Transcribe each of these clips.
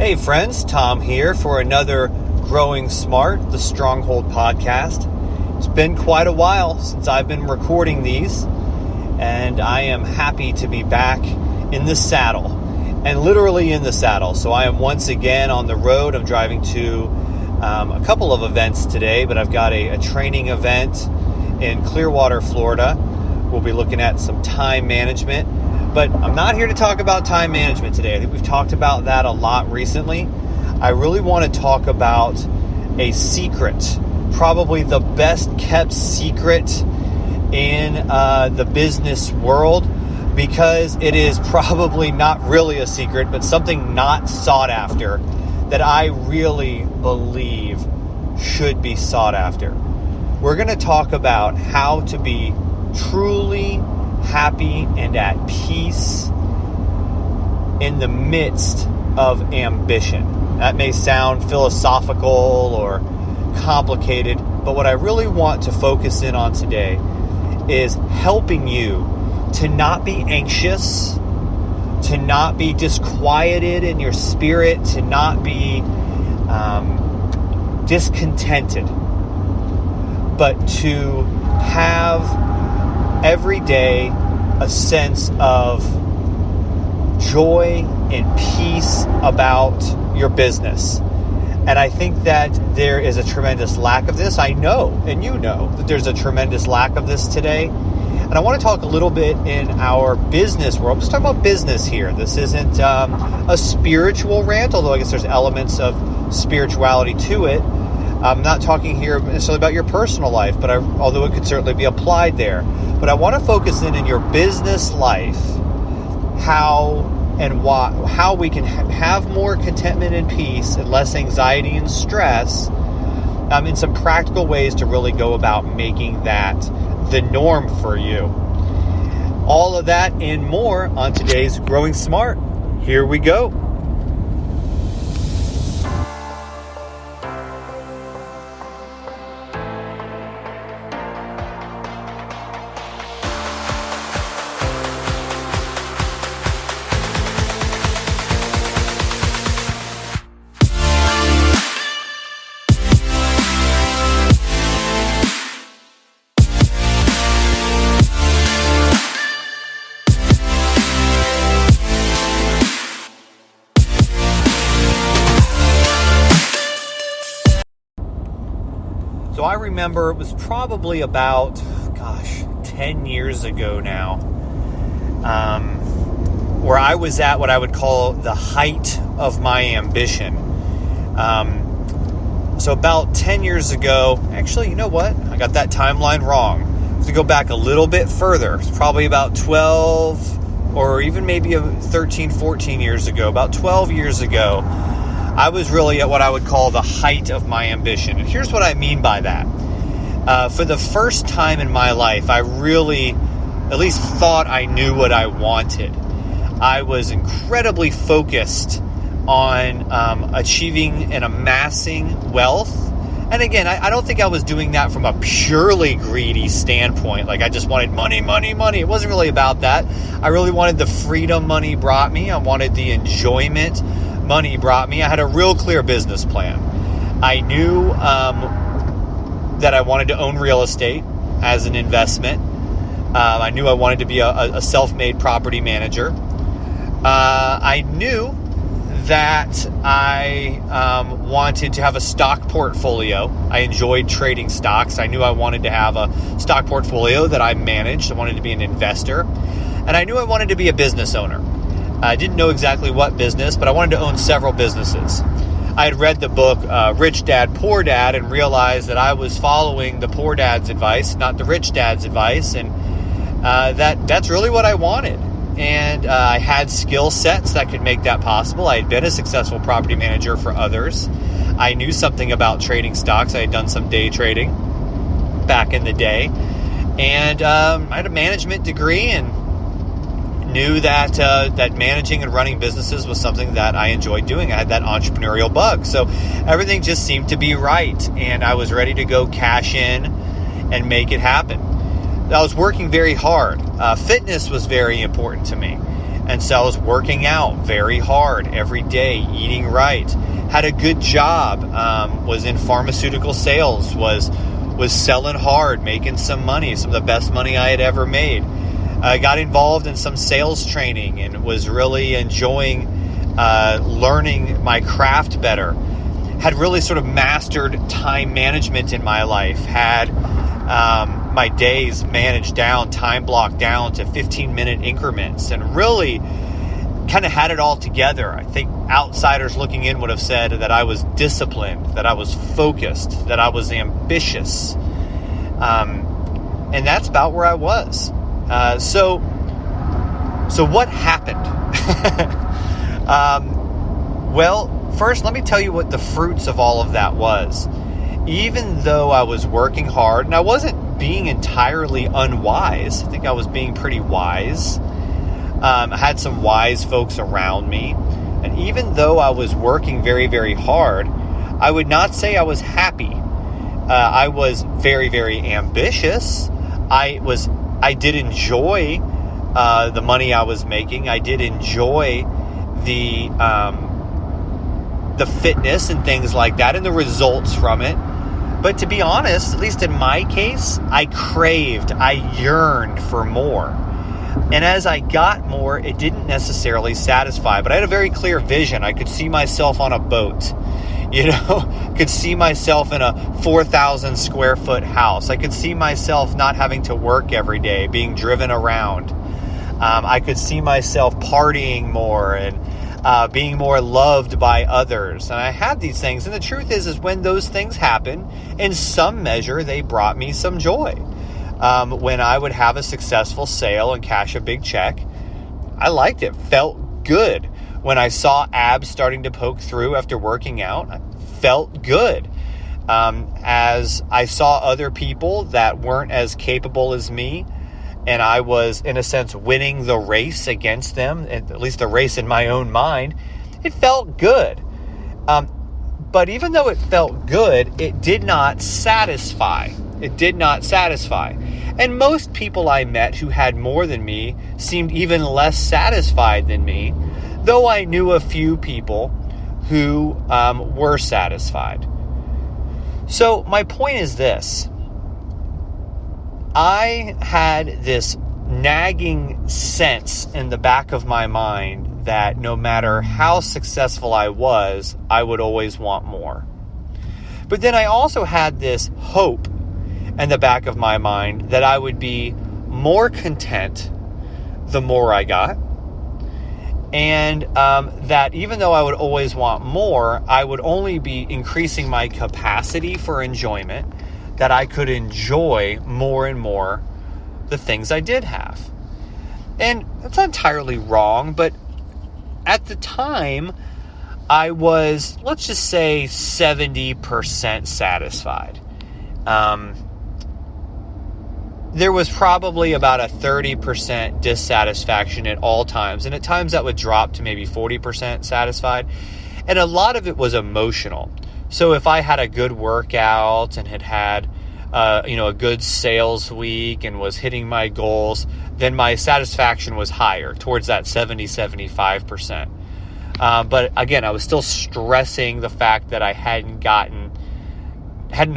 Hey friends, Thom here for another Growing Smart, the Stronghold podcast. It's been quite a while since I've been recording these, and I am happy to be back in the saddle, and literally in the saddle. So I am once again on the road. I'm driving to a couple of events today, but I've got a training event in Clearwater, Florida. We'll be looking at some time management. But I'm not here to talk about time management today. I think we've talked about that a lot recently. I really want to talk about a secret, probably the best kept secret in the business world, because it is probably not really a secret, but something not sought after that I really believe should be sought after. We're going to talk about how to be truly happy and at peace in the midst of ambition. That may sound philosophical or complicated, but what I really want to focus in on today is helping you to not be anxious, to not be disquieted in your spirit, to not be discontented, but to have every day a sense of joy and peace about your business. And I think that there is a tremendous lack of this. I know, and you know, that there's a tremendous lack of this today. And I want to talk a little bit in our business world. I'm just talking about business here. This isn't a spiritual rant, although I guess there's elements of spirituality to it. I'm not talking here necessarily about your personal life, but although it could certainly be applied there. But I want to focus in your business life, how we can have more contentment and peace and less anxiety and stress, in some practical ways to really go about making that the norm for you. All of that and more on today's Growing Smart. Here we go. So I remember it was probably about, 10 years ago now, where I was at what I would call the height of my ambition. So about 10 years ago, actually, you know what? I got that timeline wrong. I have to go back a little bit further. It's probably about 12 or even maybe 13, 14 years ago, about 12 years ago. I was really at what I would call the height of my ambition. And here's what I mean by that. For the first time in my life, I really at least thought I knew what I wanted. I was incredibly focused on achieving and amassing wealth. And again, I don't think I was doing that from a purely greedy standpoint. Like I just wanted money, money, money. It wasn't really about that. I really wanted the freedom money brought me. I wanted the enjoyment money brought me. I had a real clear business plan. I knew that I wanted to own real estate as an investment. I knew I wanted to be a self-made property manager. I knew that I wanted to have a stock portfolio. I enjoyed trading stocks. I knew I wanted to have a stock portfolio that I managed. I wanted to be an investor. And I knew I wanted to be a business owner. I didn't know exactly what business, but I wanted to own several businesses. I had read the book Rich Dad, Poor Dad, and realized that I was following the poor dad's advice, not the rich dad's advice, and that's really what I wanted. And I had skill sets that could make that possible. I had been a successful property manager for others. I knew something about trading stocks. I had done some day trading back in the day. And I had a management degree and knew that managing and running businesses was something that I enjoyed doing. I had that entrepreneurial bug. So everything just seemed to be right. And I was ready to go cash in and make it happen. I was working very hard. Fitness was very important to me. And so I was working out very hard every day, eating right, had a good job, was in pharmaceutical sales, was selling hard, making some money, some of the best money I had ever made. I got involved in some sales training and was really enjoying learning my craft better. Had really sort of mastered time management in my life, had my days managed down, time blocked down to 15-minute increments, and really kind of had it all together. I think outsiders looking in would have said that I was disciplined, that I was focused, that I was ambitious. And that's about where I was. So what happened? Well, first, let me tell you what the fruits of all of that was. Even though I was working hard, and I wasn't being entirely unwise, I think I was being pretty wise. I had some wise folks around me. And even though I was working very, very hard, I would not say I was happy. I was very, very ambitious. I did enjoy the money I was making. I did enjoy the fitness and things like that and the results from it. But to be honest, at least in my case, I yearned for more. And as I got more, it didn't necessarily satisfy. But I had a very clear vision. I could see myself on a boat. Could see myself in a 4,000 square foot house. I could see myself not having to work every day, being driven around. I could see myself partying more and being more loved by others. And I had these things. And the truth is when those things happen, in some measure, they brought me some joy. When I would have a successful sale and cash a big check, I liked it. Felt good. When I saw abs starting to poke through after working out, I felt good. As I saw other people that weren't as capable as me, and I was, in a sense, winning the race against them, at least the race in my own mind, it felt good. But even though it felt good, it did not satisfy. It did not satisfy. And most people I met who had more than me seemed even less satisfied than me, though I knew a few people who were satisfied. So my point is this. I had this nagging sense in the back of my mind that no matter how successful I was, I would always want more. But then I also had this hope in the back of my mind that I would be more content the more I got. And that even though I would always want more, I would only be increasing my capacity for enjoyment, that I could enjoy more and more the things I did have. And that's not entirely wrong, but at the time, I was, let's just say, 70% satisfied. There was probably about a 30% dissatisfaction at all times. And at times that would drop to maybe 40% satisfied. And a lot of it was emotional. So if I had a good workout and had a good sales week and was hitting my goals, then my satisfaction was higher, towards that 70-75%. But again, I was still stressing the fact that I hadn't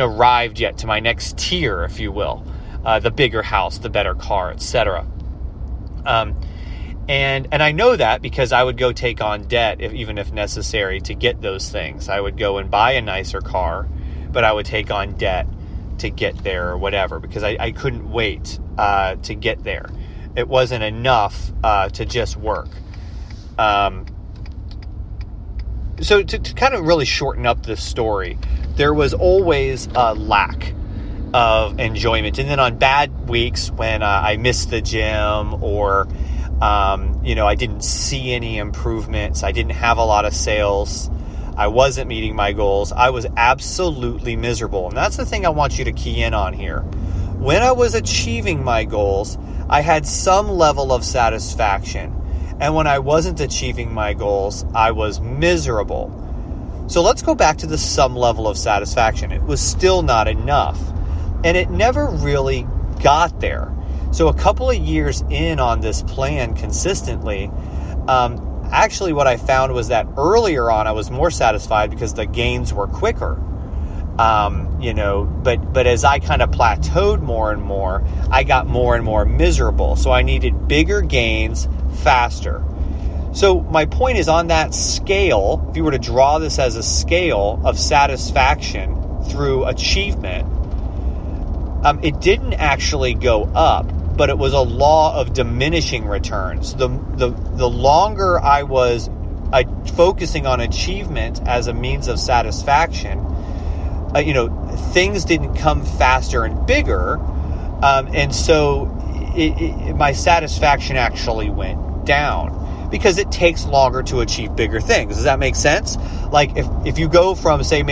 arrived yet to my next tier, if you will. The bigger house, the better car, etc. And I know that because I would go take on debt, even if necessary, to get those things. I would go and buy a nicer car, but I would take on debt to get there or whatever, because I couldn't wait to get there. It wasn't enough to just work. So to kind of really shorten up this story, there was always a lack of enjoyment. And then on bad weeks when I missed the gym or, I didn't see any improvements, I didn't have a lot of sales, I wasn't meeting my goals, I was absolutely miserable. And that's the thing I want you to key in on here. When I was achieving my goals, I had some level of satisfaction. And when I wasn't achieving my goals, I was miserable. So let's go back to the some level of satisfaction. It was still not enough. And it never really got there. So a couple of years in on this plan consistently, Actually, what I found was that earlier on, I was more satisfied because the gains were quicker. But as I kind of plateaued more and more, I got more and more miserable. So I needed bigger gains faster. So my point is, on that scale, if you were to draw this as a scale of satisfaction through achievement, it didn't actually go up, but it was a law of diminishing returns. The longer I was focusing on achievement as a means of satisfaction, things didn't come faster and bigger, and so my satisfaction actually went down because it takes longer to achieve bigger things. Does that make sense? Like if you go from, say,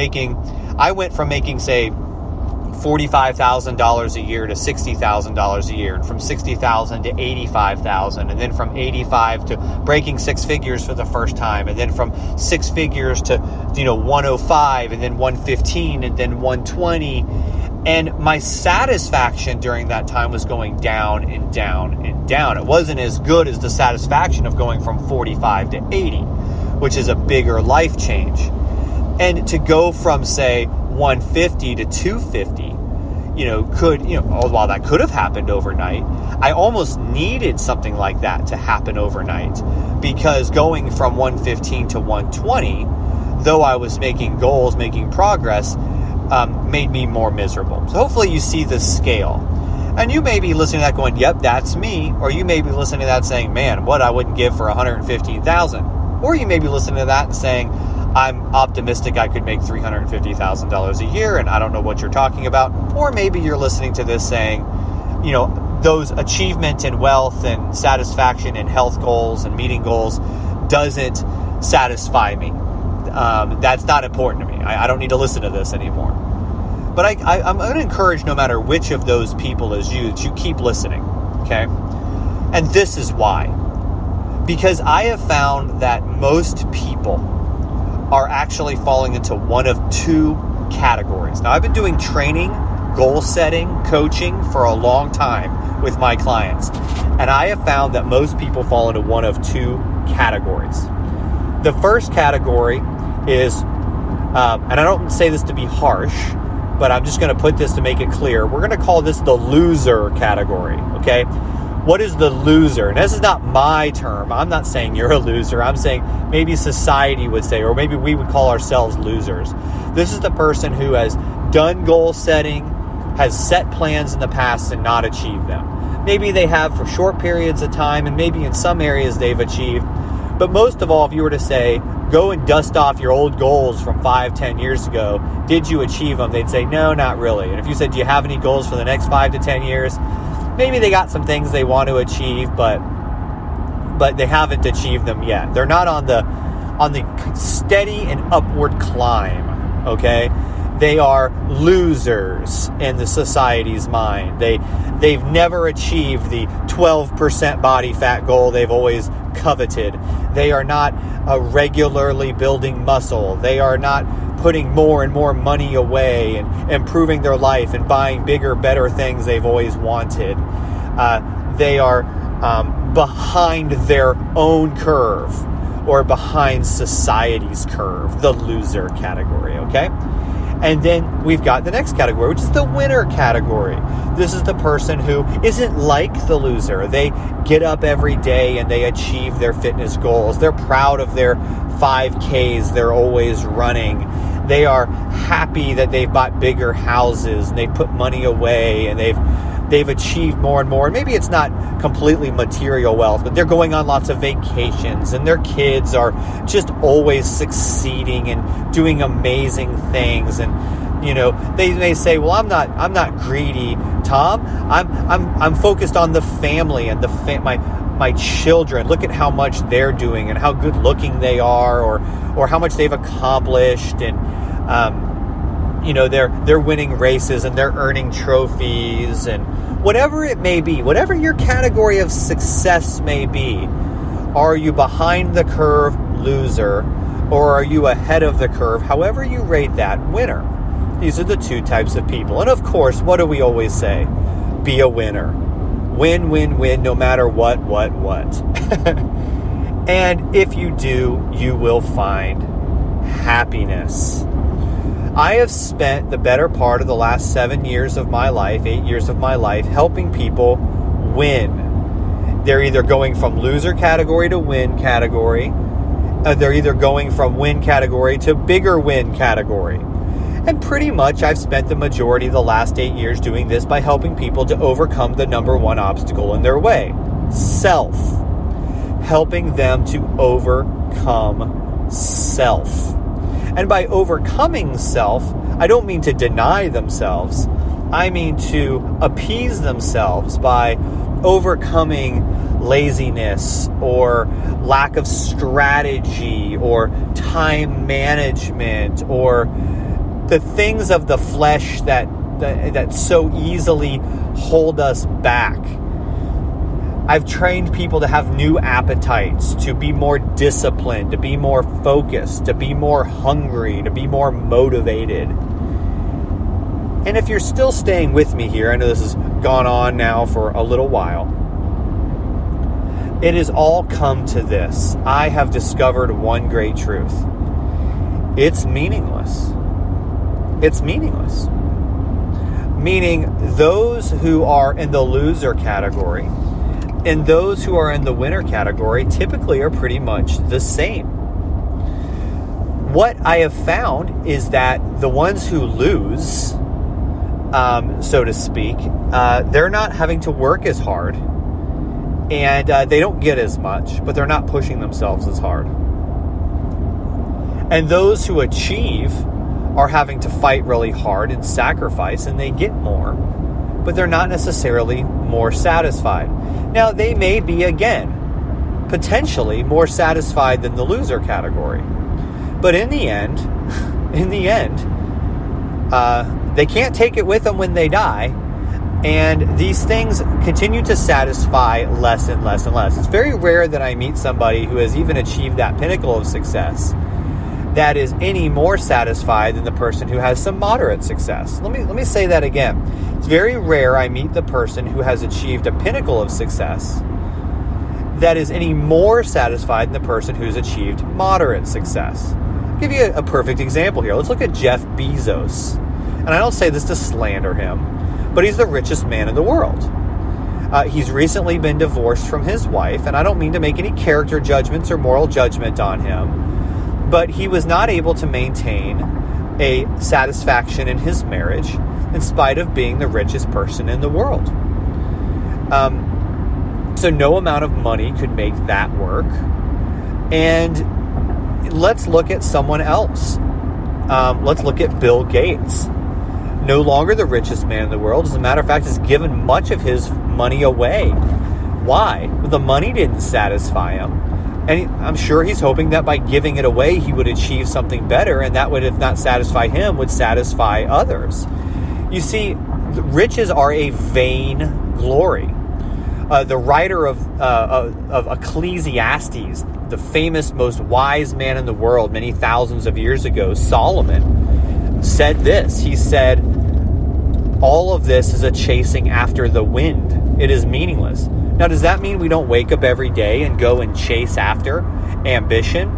I went from making, say, $45,000 a year to $60,000 a year, and from $60,000 to $85,000, and then from 85 to breaking six figures for the first time, and then from six figures to 105, and then 115, and then 120. And my satisfaction during that time was going down and down and down. It wasn't as good as the satisfaction of going from 45 to 80, which is a bigger life change. And to go from, say, 150 to 250, while that could have happened overnight, I almost needed something like that to happen overnight, because going from 115 to 120, though I was making goals, making progress, made me more miserable. So hopefully you see the scale. And you may be listening to that going, yep, that's me. Or you may be listening to that saying, man, what I wouldn't give for $115,000. Or you may be listening to that and saying, I'm optimistic I could make $350,000 a year, and I don't know what you're talking about. Or maybe you're listening to this saying, those achievement and wealth and satisfaction and health goals and meeting goals doesn't satisfy me. That's not important to me. I don't need to listen to this anymore. But I'm going to encourage, no matter which of those people is you, that you keep listening, okay? And this is why. Because I have found that most people are actually falling into one of two categories. Now, I've been doing training, goal setting, coaching for a long time with my clients. And I have found that most people fall into one of two categories. The first category is, and I don't say this to be harsh, but I'm just going to put this to make it clear. We're going to call this the loser category, okay? What is the loser? And this is not my term. I'm not saying you're a loser. I'm saying maybe society would say, or maybe we would call ourselves losers. This is the person who has done goal setting, has set plans in the past and not achieved them. Maybe they have for short periods of time, and maybe in some areas they've achieved. But most of all, if you were to say, go and dust off your old goals from 5-10 years ago, did you achieve them? They'd say, no, not really. And if you said, do you have any goals for the next 5 to 10 years? Maybe they got some things they want to achieve, but they haven't achieved them yet. They're not on the steady and upward climb, okay? They are losers in the society's mind. They've never achieved the 12% body fat goal they've always coveted. They are not regularly building muscle. They are not putting more and more money away and improving their life and buying bigger, better things they've always wanted. They are behind their own curve or behind society's curve, the loser category, okay? And then we've got the next category, which is the winner category. This is the person who isn't like the loser. They get up every day and they achieve their fitness goals. They're proud of their 5Ks they're always running. They are happy that they've bought bigger houses and they put money away and they've achieved more and more. And maybe it's not completely material wealth, but they're going on lots of vacations and their kids are just always succeeding and doing amazing things. And they may say, well, I'm not greedy, Thom. I'm focused on the family and my children. Look at how much they're doing and how good looking they are, or how much they've accomplished, and they're winning races and they're earning trophies, and whatever it may be, whatever your category of success may be. Are you behind the curve, loser, or are you ahead of the curve? However you rate that, winner. These are the two types of people. And of course, what do we always say? Be a winner. Win, win, win, no matter what. And if you do, you will find happiness. I have spent the better part of the last 7 years of my life, 8 years of my life, helping people win. They're either going from loser category to win category. They're either going from win category to bigger win category. And pretty much I've spent the majority of the last 8 years doing this by helping people to overcome the number one obstacle in their way. Self. Helping them to overcome self. And by overcoming self, I don't mean to deny themselves. I mean to appease themselves by overcoming laziness or lack of strategy or time management or the things of the flesh that so easily hold us back. I've trained people to have new appetites, to be more disciplined, to be more focused, to be more hungry, to be more motivated. And if you're still staying with me here, I know this has gone on now for a little while, it has all come to this. I have discovered one great truth. It's meaningless. It's meaningless. Meaning those who are in the loser category and those who are in the winner category typically are pretty much the same. What I have found is that the ones who lose, so to speak, they're not having to work as hard and they don't get as much, but they're not pushing themselves as hard. And those who achieve are having to fight really hard and sacrifice, and they get more, but they're not necessarily more satisfied. Now, they may be, again, potentially more satisfied than the loser category. But in the end, they can't take it with them when they die, and these things continue to satisfy less and less and less. It's very rare that I meet somebody who has even achieved that pinnacle of success that is any more satisfied than the person who has some moderate success. Let me say that again. It's very rare I meet the person who has achieved a pinnacle of success that is any more satisfied than the person who's achieved moderate success. I'll give you a perfect example here. Let's look at Jeff Bezos. And I don't say this to slander him, but he's the richest man in the world. He's recently been divorced from his wife, and I don't mean to make any character judgments or moral judgment on him, but he was not able to maintain a satisfaction in his marriage in spite of being the richest person in the world. So no amount of money could make that work. And let's look at someone else. Let's look at Bill Gates. No longer the richest man in the world. As a matter of fact, has given much of his money away. Why? Well, the money didn't satisfy him. And I'm sure he's hoping that by giving it away, he would achieve something better, and that would, if not satisfy him, would satisfy others. You see, riches are a vain glory. The writer of Ecclesiastes, the famous, most wise man in the world many thousands of years ago, Solomon, said this. He said, all of this is a chasing after the wind. It is meaningless. Now, does that mean we don't wake up every day and go and chase after ambition?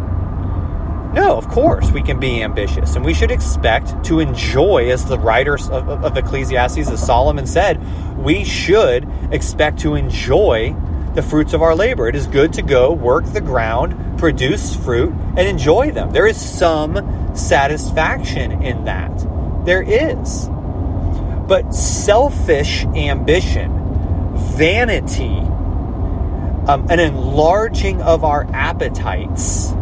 No, of course we can be ambitious, and we should expect to enjoy, as the writer of Ecclesiastes, as Solomon said, we should expect to enjoy the fruits of our labor. It is good to go work the ground, produce fruit, and enjoy them. There is some satisfaction in that. There is. But selfish ambition, vanity, an enlarging of our appetites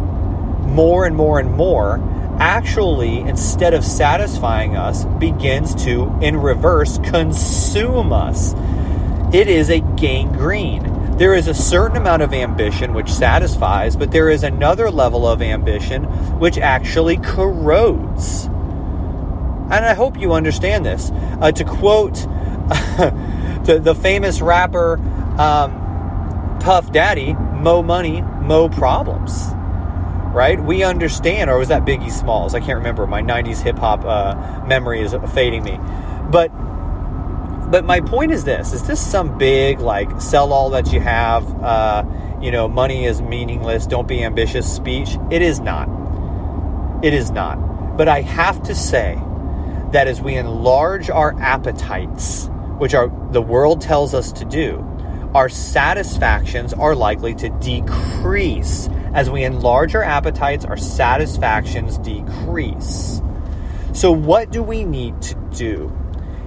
more and more and more, actually, instead of satisfying us, begins to, in reverse, consume us. It is a gangrene. There is a certain amount of ambition which satisfies, but there is another level of ambition which actually corrodes. And I hope you understand this. To quote the famous rapper Puff Daddy, mo money, mo problems. Right? We understand, or was that Biggie Smalls? I can't remember. My 90s hip-hop memory is fading me. But my point is this some big, like, sell all that you have, money is meaningless, don't be ambitious speech. It is not. It is not. But I have to say that as we enlarge our appetites, which the world tells us to do, our satisfactions are likely to decrease. As we enlarge our appetites, our satisfactions decrease. So what do we need to do?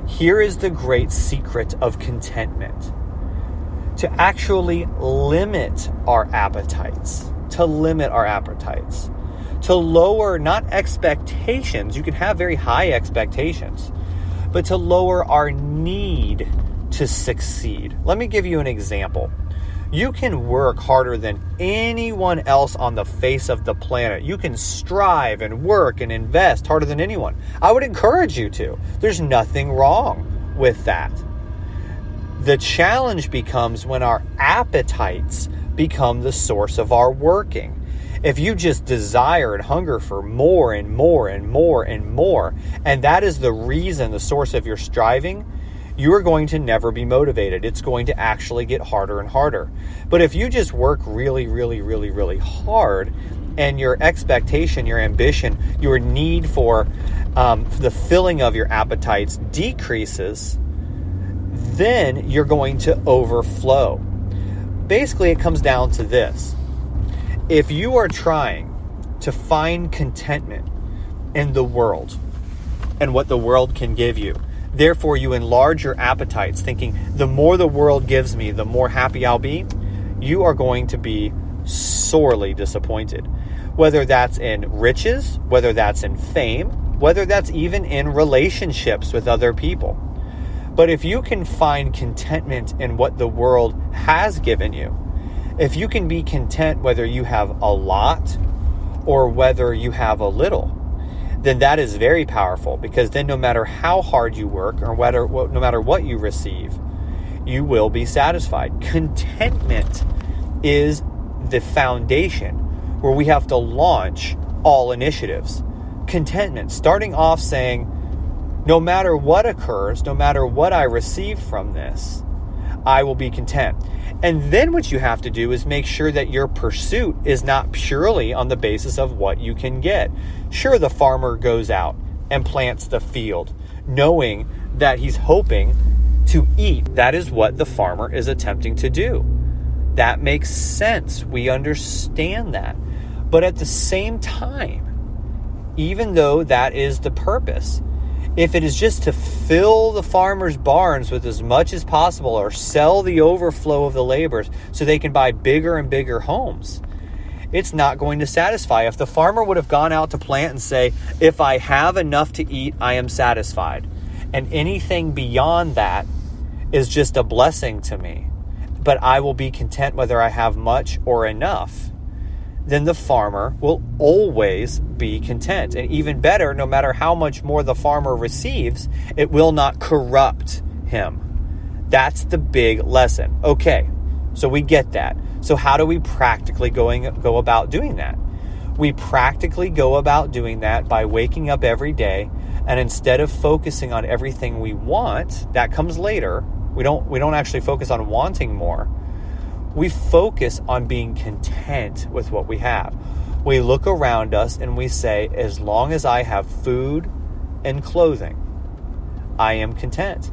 Here is the great secret of contentment. To actually limit our appetites. To limit our appetites. To lower, not expectations. You can have very high expectations. But to lower our need to succeed. Let me give you an example. You can work harder than anyone else on the face of the planet. You can strive and work and invest harder than anyone. I would encourage you to. There's nothing wrong with that. The challenge becomes when our appetites become the source of our working. If you just desire and hunger for more and more and more and more, and that is the reason, the source of your striving, you are going to never be motivated. It's going to actually get harder and harder. But if you just work really, really, really, really hard, and your expectation, your ambition, your need for the filling of your appetites decreases, then you're going to overflow. Basically, it comes down to this. If you are trying to find contentment in the world and what the world can give you, therefore you enlarge your appetites, thinking the more the world gives me, the more happy I'll be, you are going to be sorely disappointed. Whether that's in riches, whether that's in fame, whether that's even in relationships with other people. But if you can find contentment in what the world has given you, if you can be content whether you have a lot or whether you have a little, then that is very powerful, because then no matter how hard you work or no matter what you receive, you will be satisfied. Contentment is the foundation where we have to launch all initiatives. Contentment, starting off saying, no matter what occurs, no matter what I receive from this, I will be content. And then what you have to do is make sure that your pursuit is not purely on the basis of what you can get. Sure, the farmer goes out and plants the field, knowing that he's hoping to eat. That is what the farmer is attempting to do. That makes sense. We understand that. But at the same time, even though that is the purpose, if it is just to fill the farmer's barns with as much as possible or sell the overflow of the laborers so they can buy bigger and bigger homes, it's not going to satisfy. If the farmer would have gone out to plant and say, if I have enough to eat, I am satisfied, and anything beyond that is just a blessing to me, but I will be content whether I have much or enough, then the farmer will always be content. And even better, no matter how much more the farmer receives, it will not corrupt him. That's the big lesson. Okay, so we get that. So how do we practically go about doing that? We practically go about doing that by waking up every day, and instead of focusing on everything we want, that comes later. We don't actually focus on wanting more. We focus on being content with what we have. We look around us and we say, as long as I have food and clothing, I am content.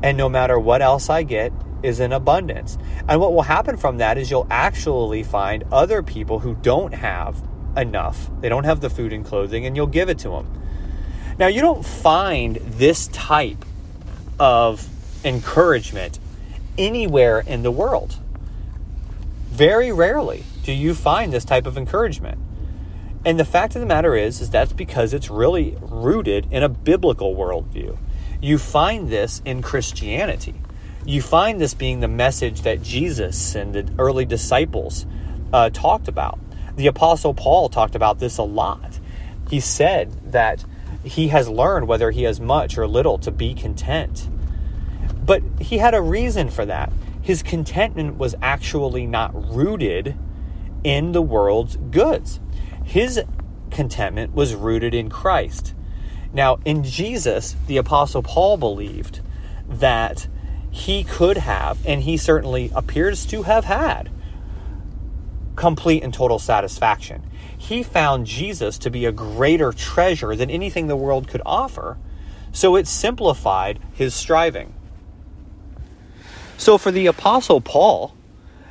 And no matter what else I get is in abundance. And what will happen from that is you'll actually find other people who don't have enough. They don't have the food and clothing, and you'll give it to them. Now, you don't find this type of encouragement anywhere in the world. Very rarely do you find this type of encouragement. And the fact of the matter is that's because it's really rooted in a biblical worldview. You find this in Christianity. You find this being the message that Jesus and the early disciples talked about. The Apostle Paul talked about this a lot. He said that he has learned, whether he has much or little, to be content. But he had a reason for that. His contentment was actually not rooted in the world's goods. His contentment was rooted in Christ. Now, in Jesus, the Apostle Paul believed that he could have, and he certainly appears to have had, complete and total satisfaction. He found Jesus to be a greater treasure than anything the world could offer, so it simplified his striving. So for the Apostle Paul,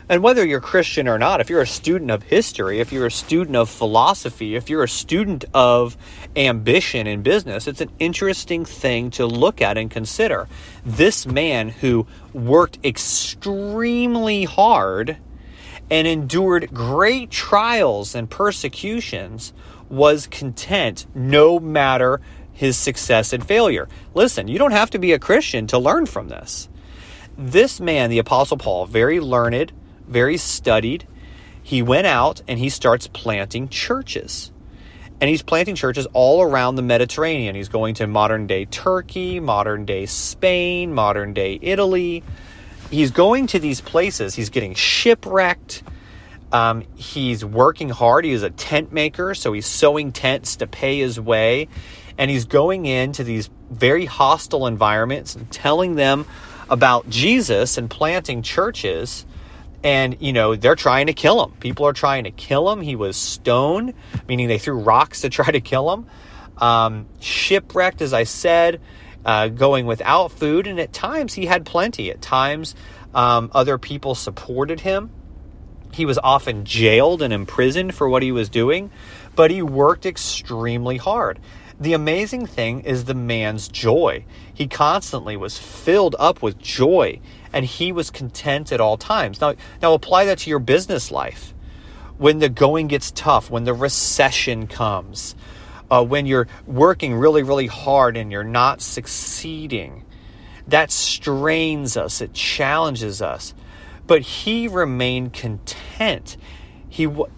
and whether you're Christian or not, if you're a student of history, if you're a student of philosophy, if you're a student of ambition in business, it's an interesting thing to look at and consider. This man who worked extremely hard and endured great trials and persecutions was content no matter his success and failure. Listen, you don't have to be a Christian to learn from this. This man, the Apostle Paul, very learned, very studied, he went out and he starts planting churches. And he's planting churches all around the Mediterranean. He's going to modern-day Turkey, modern-day Spain, modern-day Italy. He's going to these places. He's getting shipwrecked. He's working hard. He is a tent maker, so he's sewing tents to pay his way. And he's going into these very hostile environments and telling them about Jesus and planting churches. And, they're trying to kill him. People are trying to kill him. He was stoned, meaning they threw rocks to try to kill him. Shipwrecked, as I said, going without food. And at times he had plenty. At times other people supported him. He was often jailed and imprisoned for what he was doing, but he worked extremely hard. The amazing thing is the man's joy. He constantly was filled up with joy, and he was content at all times. Now apply that to your business life. When the going gets tough, when the recession comes, when you're working really, really hard and you're not succeeding, that strains us. It challenges us. But he remained content.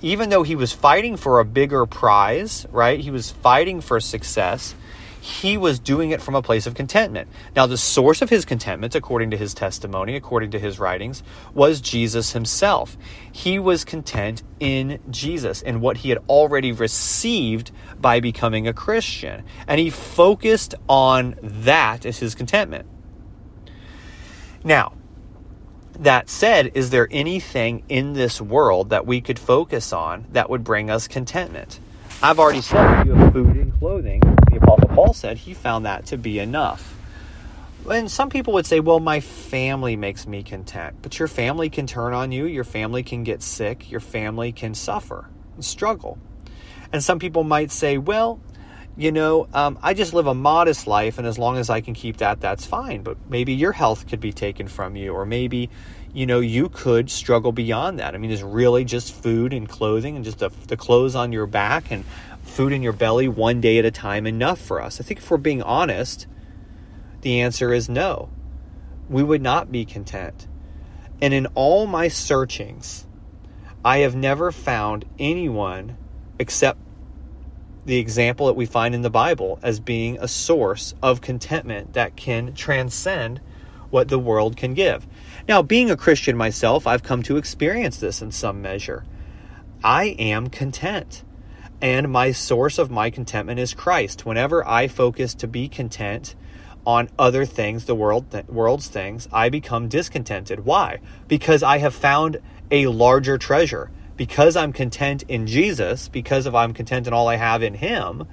Even though he was fighting for a bigger prize, right? He was fighting for success. He was doing it from a place of contentment. Now, the source of his contentment, according to his testimony, according to his writings, was Jesus himself. He was content in Jesus and what he had already received by becoming a Christian. And he focused on that as his contentment. Now, that said, is there anything in this world that we could focus on that would bring us contentment? I've already said you have food and clothing. The Apostle Paul said he found that to be enough. And some people would say, well, my family makes me content. But your family can turn on you. Your family can get sick. Your family can suffer and struggle. And some people might say, well, I just live a modest life, and as long as I can keep that, that's fine. But maybe your health could be taken from you, or maybe, you could struggle beyond that. I mean, is really just food and clothing and just the clothes on your back and food in your belly one day at a time enough for us? I think if we're being honest, the answer is no. We would not be content. And in all my searchings, I have never found anyone except the example that we find in the Bible as being a source of contentment that can transcend what the world can give. Now, being a Christian myself, I've come to experience this in some measure. I am content, and my source of my contentment is Christ. Whenever I focus to be content on other things, the world's things, I become discontented. Why? Because I have found a larger treasure. Because I'm content in Jesus, because I'm content in all I have in him,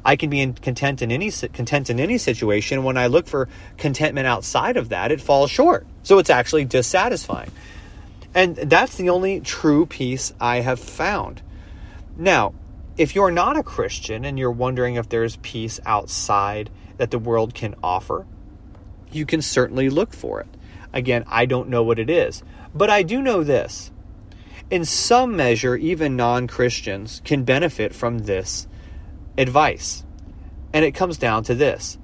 I can be content in any situation. When I look for contentment outside of that, it falls short. So it's actually dissatisfying. And that's the only true peace I have found. Now, if you're not a Christian and you're wondering if there's peace outside that the world can offer, you can certainly look for it. Again, I don't know what it is, but I do know this. In some measure, even non-Christians can benefit from this advice. And it comes down to this.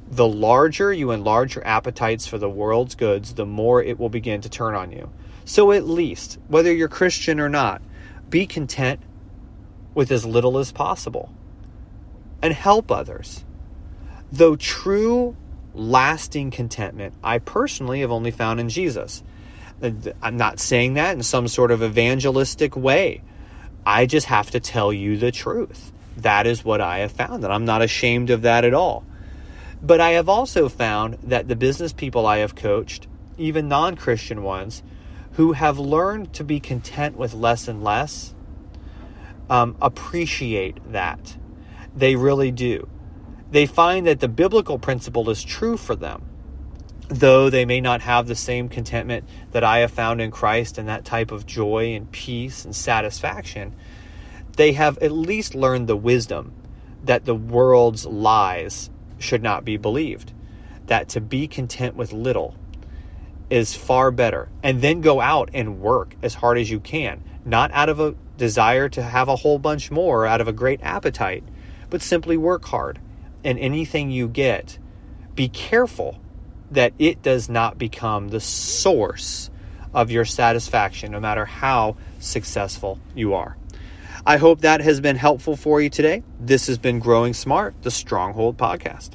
The larger you enlarge your appetites for the world's goods, the more it will begin to turn on you. So at least, whether you're Christian or not, be content with as little as possible and help others. Though true, lasting contentment, I personally have only found in Jesus. I'm not saying that in some sort of evangelistic way. I just have to tell you the truth. That is what I have found, and I'm not ashamed of that at all. But I have also found that the business people I have coached, even non-Christian ones, who have learned to be content with less and less appreciate that. They really do. They find that the biblical principle is true for them, though they may not have the same contentment that I have found in Christ and that type of joy and peace and satisfaction. They have at least learned the wisdom that the world's lies should not be believed, that to be content with little is far better, and then go out and work as hard as you can, not out of a desire to have a whole bunch more, out of a great appetite, but simply work hard. And anything you get, be careful that it does not become the source of your satisfaction, no matter how successful you are. I hope that has been helpful for you today. This has been Growing Smart, the Stronghold Podcast.